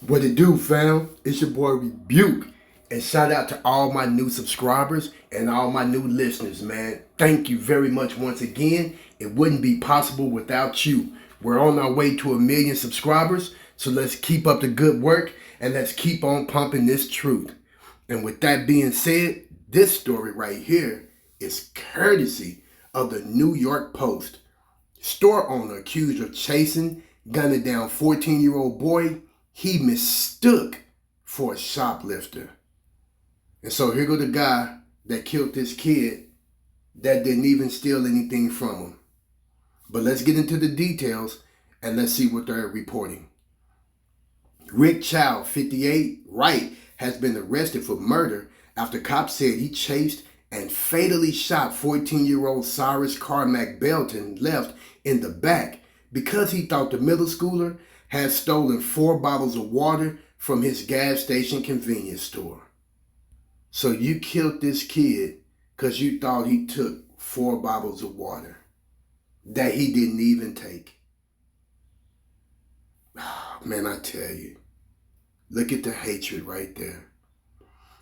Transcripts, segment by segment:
What it do, fam? It's your boy Rebuke. And shout out to all my new subscribers and all my new listeners, man. Thank you very much once again. It wouldn't be possible without you. We're on our way to 1 million subscribers, so let's keep up the good work and let's keep on pumping this truth. And with that being said, this story right here is courtesy of the New York Post. Store owner accused of chasing, gunning down 14-year-old boy he mistook for a shoplifter. And so here go the guy that killed this kid that didn't even steal anything from him. But let's get into the details and let's see what they're reporting. Rick Chow, 58, Wright, has been arrested for murder after cops said he chased and fatally shot 14-year-old Cyrus Carmack Belton left in the back because he thought the middle schooler had stolen 4 bottles of water from his gas station convenience store. So you killed this kid because you thought he took 4 bottles of water that he didn't even take. Oh, man, I tell you, look at the hatred right there.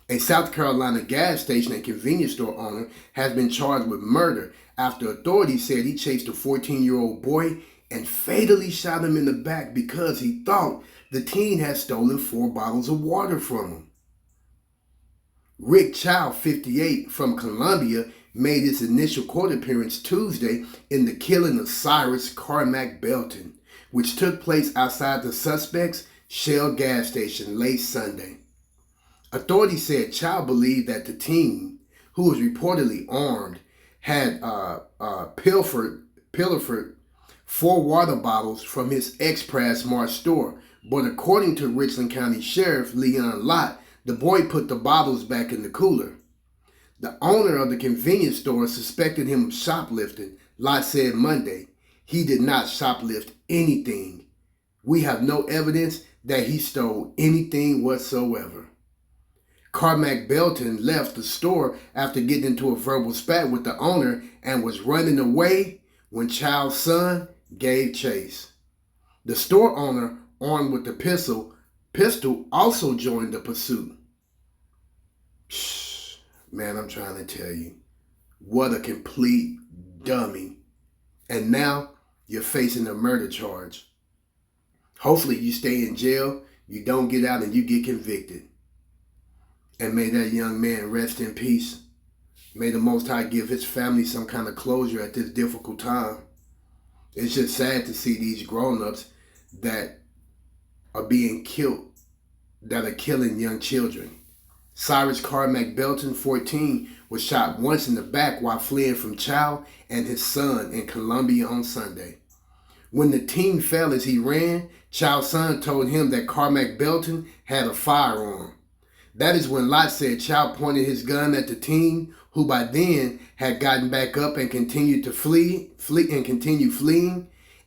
A South Carolina gas station and convenience store owner has been charged with murder after authorities said he chased a 14-year-old boy and fatally shot him in the back because he thought the teen had stolen 4 bottles of water from him. Rick Chow, 58, from Columbia, made his initial court appearance Tuesday in the killing of Cyrus Carmack Belton, which took place outside the suspect's Shell gas station late Sunday. Authorities said Chow believed that the teen, who was reportedly armed, had pilfered 4 water bottles from his Express Mart store, but according to Richland County Sheriff Leon Lott, the boy put the bottles back in the cooler. The owner of the convenience store suspected him of shoplifting. Lott said Monday, "He did not shoplift anything. We have no evidence that he stole anything whatsoever." Carmack Belton left the store after getting into a verbal spat with the owner and was running away when Chow's son gave chase. The store owner, armed with the pistol also joined the pursuit. Man, I'm trying to tell you, what a complete dummy. And now you're facing a murder charge. Hopefully you stay in jail, you don't get out, and you get convicted. And may that young man rest in peace. May the Most High give his family some kind of closure at this difficult time. It's just sad to see these grown-ups that are being killed, that are killing young children. Cyrus Carmack Belton, 14, was shot once in the back while fleeing from Chow and his son in Columbia on Sunday. When the teen fell as he ran, Chow's son told him that Carmack Belton had a firearm. That is when Lott said Chow pointed his gun at the teen, who by then had gotten back up and continued to fleeing,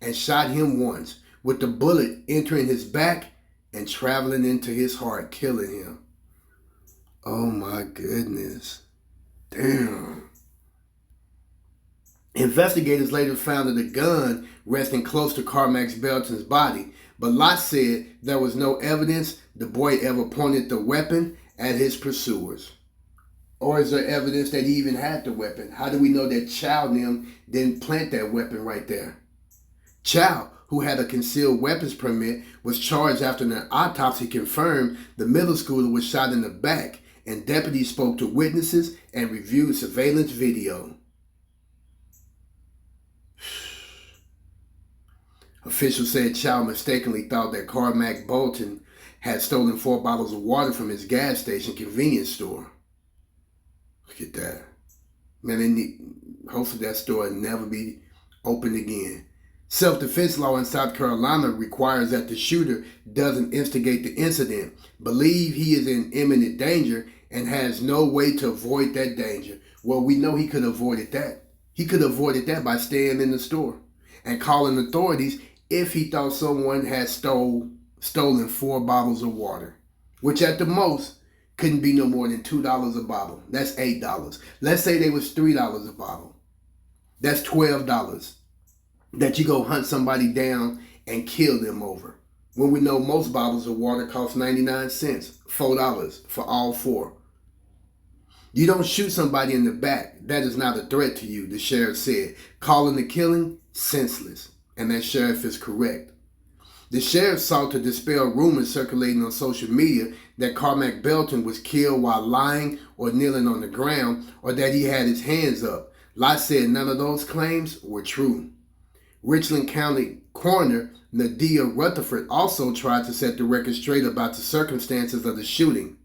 and shot him once, with the bullet entering his back and traveling into his heart, killing him. Oh my goodness. Damn. Investigators later found that the gun resting close to Carmack Belton's body, but Lott said there was no evidence the boy ever pointed the weapon at his pursuers. Or is there evidence that he even had the weapon? How do we know that Chow and them didn't plant that weapon right there? Chow, who had a concealed weapons permit, was charged after an autopsy confirmed the middle schooler was shot in the back, and deputies spoke to witnesses and reviewed surveillance video. Officials said Chow mistakenly thought that Carmack Belton had stolen 4 bottles of water from his gas station convenience store. Look at that. Man, hopefully that store will never be opened again. Self-defense law in South Carolina requires that the shooter doesn't instigate the incident, believe he is in imminent danger, and has no way to avoid that danger. Well, we know he could have avoided that. He could have avoided that by staying in the store and calling authorities if he thought someone had stolen 4 bottles of water, which at the most couldn't be no more than $2 a bottle. That's $8. Let's say they was $3 a bottle. That's $12 that you go hunt somebody down and kill them over. when we know most bottles of water cost 99 cents, $4 for all four. You don't shoot somebody in the back. That is not a threat to you, the sheriff said, calling the killing senseless. And that sheriff is correct. The sheriff sought to dispel rumors circulating on social media that Carmack Belton was killed while lying or kneeling on the ground, or that he had his hands up. Lott said none of those claims were true. Richland County Coroner Nadia Rutherford also tried to set the record straight about the circumstances of the shooting.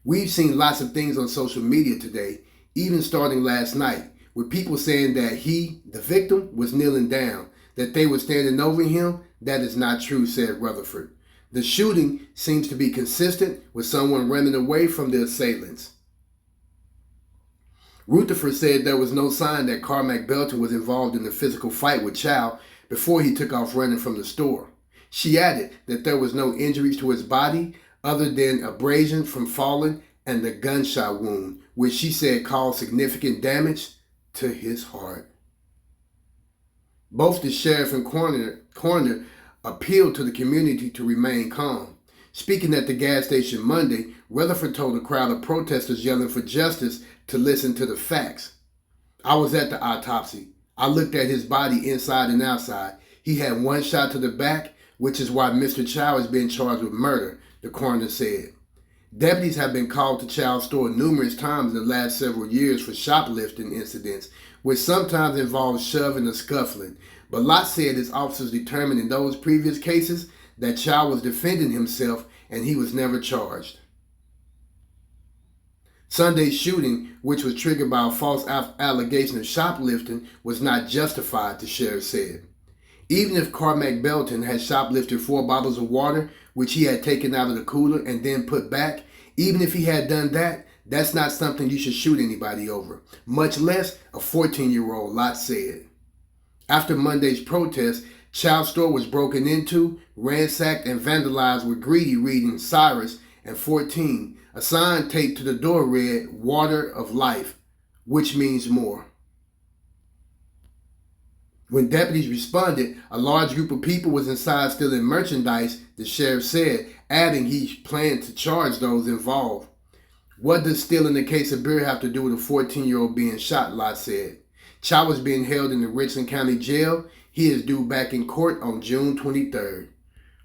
We've seen lots of things on social media today, even starting last night, with people saying that he, the victim, was kneeling down, that they were standing over him. That is not true, said Rutherford. The shooting seems to be consistent with someone running away from the assailants. Rutherford said there was no sign that Carmack Belton was involved in the physical fight with Chow before he took off running from the store. She added that there was no injuries to his body other than abrasion from falling and the gunshot wound, which she said caused significant damage to his heart. Both the sheriff and coroner appealed to the community to remain calm. Speaking at the gas station Monday, Rutherford told a crowd of protesters yelling for justice to listen to the facts. I was at the autopsy. I looked at his body inside and outside. He had one shot to the back, which is why Mr. Chow is being charged with murder, the coroner said. Deputies have been called to Chow's store numerous times in the last several years for shoplifting incidents, which sometimes involve shoving or scuffling. But Lott said his officers determined in those previous cases that Chow was defending himself and he was never charged. Sunday's shooting, which was triggered by a false allegation of shoplifting, was not justified, the sheriff said. Even if Carmack Belton had shoplifted 4 bottles of water, which he had taken out of the cooler and then put back, even if he had done that, that's not something you should shoot anybody over, much less a 14-year-old, Lott said. After Monday's protest, Chow's store was broken into, ransacked, and vandalized with graffiti reading Cyrus and 14. A sign taped to the door read, "Water of Life," which means more. When deputies responded, a large group of people was inside stealing merchandise, the sheriff said, adding he planned to charge those involved. What does stealing a case of beer have to do with a 14-year-old being shot, Lott said. Chow was being held in the Richland County Jail. He is due back in court on June 23rd.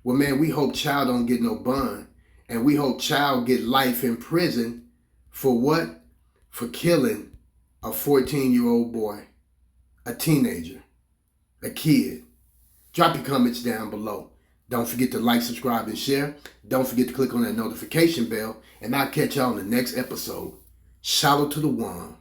Well, man, we hope Chow don't get no bond. And we hope Chow get life in prison for what? For killing a 14-year-old boy, a teenager, a kid. Drop your comments down below. Don't forget to like, subscribe, and share. Don't forget to click on that notification bell. And I'll catch y'all on the next episode. Shallow to the one.